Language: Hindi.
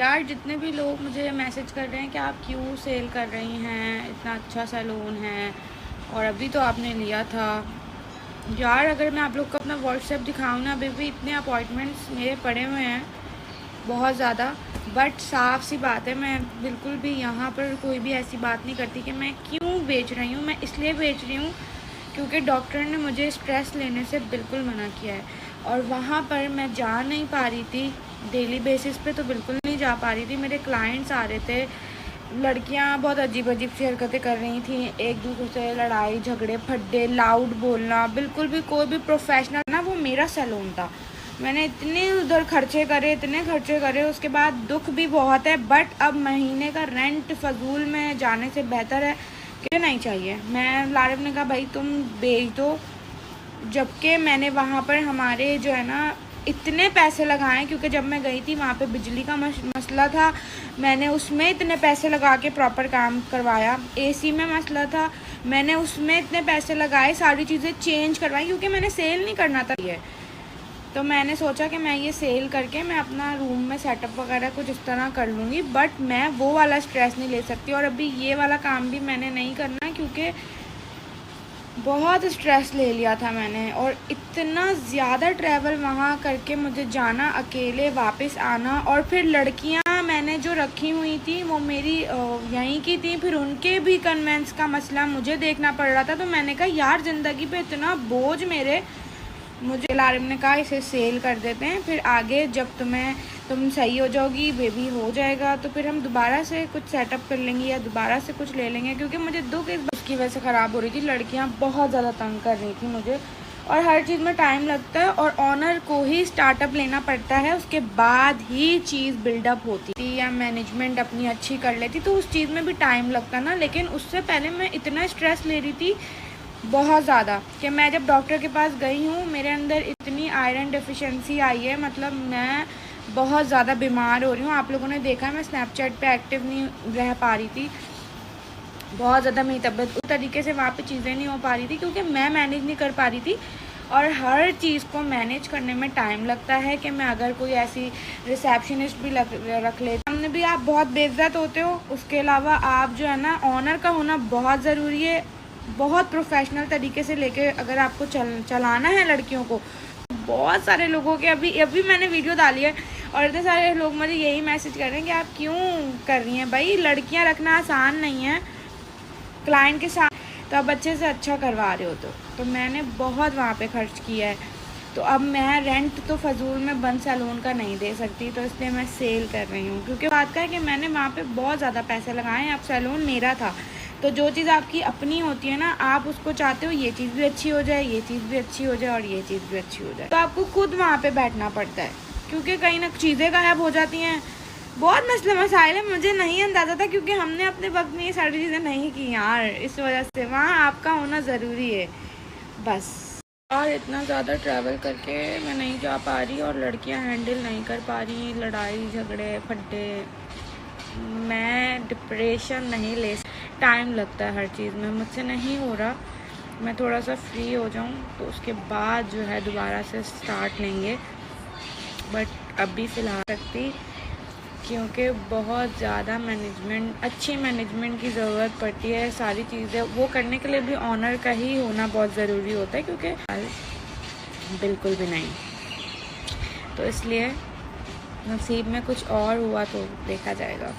यार जितने भी लोग मुझे मैसेज कर रहे हैं कि आप क्यों सेल कर रही हैं, इतना अच्छा सैलून है और अभी तो आपने लिया था। यार अगर मैं आप लोग को अपना व्हाट्सएप दिखाऊँ ना, अभी भी इतने अपॉइंटमेंट्स मेरे पड़े हुए हैं, बहुत ज़्यादा। बट साफ़ सी बात है, मैं बिल्कुल भी यहाँ पर कोई भी ऐसी बात नहीं करती कि मैं क्यों बेच रही हूँ। मैं इसलिए बेच रही हूँ क्योंकि डॉक्टर ने मुझे स्ट्रेस लेने से बिल्कुल मना किया है, और वहाँ पर मैं जा नहीं पा रही थी। डेली बेसिस पे तो बिल्कुल नहीं जा पा रही थी। मेरे क्लाइंट्स आ रहे थे, लड़कियाँ बहुत अजीब अजीब सी हरकतें कर रही थी, एक दूसरे से लड़ाई झगड़े फड्डे, लाउड बोलना, बिल्कुल भी कोई भी प्रोफेशनल ना, वो मेरा सैलून था। मैंने इतने उधर खर्चे करे, इतने खर्चे करे, उसके बाद दुख भी बहुत है। बट अब महीने का रेंट फजूल में जाने से बेहतर है कि नहीं चाहिए। मैं लारिफ ने कहा भाई तुम बेच दो, जबकि मैंने वहाँ पर हमारे जो है ना इतने पैसे लगाए, क्योंकि जब मैं गई थी वहाँ पे बिजली का मसला था, मैंने उसमें इतने पैसे लगा के प्रॉपर काम करवाया। एसी में मसला था, मैंने उसमें इतने पैसे लगाए, सारी चीज़ें चेंज करवाई, क्योंकि मैंने सेल नहीं करना था ये। तो मैंने सोचा कि मैं ये सेल करके मैं अपना रूम में सेटअप वगैरह कुछ इस तरह कर लूँगी, बट मैं वो वाला स्ट्रेस नहीं ले सकती। और अभी ये वाला काम भी मैंने नहीं करना, क्योंकि बहुत स्ट्रेस ले लिया था मैंने, और इतना ज़्यादा ट्रैवल वहाँ करके मुझे जाना, अकेले वापस आना, और फिर लड़कियाँ मैंने जो रखी हुई थी वो मेरी यहीं की थी, फिर उनके भी कन्वेंस का मसला मुझे देखना पड़ रहा था। तो मैंने कहा यार ज़िंदगी पे इतना बोझ मेरे, मुझे लारिम ने कहा इसे सेल कर देते हैं, फिर आगे जब तुम सही हो जाओगी, बेबी हो जाएगा, तो फिर हम दोबारा से कुछ सेटअप कर लेंगे या दोबारा से कुछ ले लेंगे। क्योंकि मुझे दुख इस बात की वजह से ख़राब हो रही थी, लड़कियां बहुत ज़्यादा तंग कर रही थी मुझे, और हर चीज़ में टाइम लगता है, और ऑनर को ही स्टार्टअप लेना पड़ता है, उसके बाद ही चीज़ बिल्डअप होती थी, या मैनेजमेंट अपनी अच्छी कर लेती, तो उस चीज़ में भी टाइम लगता ना। लेकिन उससे पहले मैं इतना स्ट्रेस ले रही थी बहुत ज़्यादा, कि मैं जब डॉक्टर के पास गई हूँ, मेरे अंदर इतनी आयरन डिफिशिएंसी आई है, मतलब मैं बहुत ज़्यादा बीमार हो रही हूँ। आप लोगों ने देखा है मैं स्नैपचैट पे एक्टिव नहीं रह पा रही थी, बहुत ज़्यादा मेरी तबीयत उस तरीके से वहाँ पे चीज़ें नहीं हो पा रही थी, क्योंकि मैं मैनेज नहीं कर पा रही थी। और हर चीज़ को मैनेज करने में टाइम लगता है, कि मैं अगर कोई ऐसी रिसेप्शनिस्ट भी रख लेती, सामने भी आप बहुत बेइज्जत होते हो। उसके अलावा आप जो है ना, ऑनर का होना बहुत ज़रूरी है, बहुत प्रोफेशनल तरीके से लेके अगर आपको चलाना है लड़कियों को। बहुत सारे लोगों के अभी मैंने वीडियो डाली है, और इतने सारे लोग मुझे यही मैसेज कर रहे हैं कि आप क्यों कर रही हैं भाई, लड़कियां रखना आसान नहीं है क्लाइंट के साथ, तो आप अच्छे से अच्छा करवा रहे हो। तो मैंने बहुत वहाँ पे खर्च किया है, तो अब मैं रेंट तो फजूल में बंद सैलून का नहीं दे सकती, तो इसलिए मैं सेल कर रही हूँ। क्योंकि बात का है कि मैंने वहाँ पे बहुत ज़्यादा पैसे लगाए हैं, अब सैलून मेरा था, तो जो चीज़ आपकी अपनी होती है ना, आप उसको चाहते हो ये चीज़ भी अच्छी हो जाए, ये चीज़ भी अच्छी हो जाए, और ये चीज़ भी अच्छी हो जाए, तो आपको खुद वहाँ पे बैठना पड़ता है, क्योंकि कहीं ना चीज़ें गायब हो जाती हैं। बहुत मसले मसाइल है, मुझे नहीं अंदाज़ा था, क्योंकि हमने अपने वक्त में ये सारी चीज़ें नहीं की यार, इस वजह से वहाँ आपका होना ज़रूरी है बस। और इतना ज़्यादा ट्रैवल करके मैं नहीं जा पा रही, और लड़कियाँ हैंडल नहीं कर पा रही, लड़ाई झगड़े फड्डे, मैं डिप्रेशन नहीं ले, टाइम लगता है हर चीज़ में, मुझसे नहीं हो रहा। मैं थोड़ा सा फ्री हो जाऊँ तो उसके बाद जो है दोबारा से स्टार्ट लेंगे, बट अभी फ़िलहाल सकती, क्योंकि बहुत ज़्यादा मैनेजमेंट, अच्छी मैनेजमेंट की ज़रूरत पड़ती है। सारी चीज़ें वो करने के लिए भी ऑनर का ही होना बहुत ज़रूरी होता है, क्योंकि बिल्कुल भी नहीं, तो इसलिए नसीब में कुछ और हुआ तो देखा जाएगा।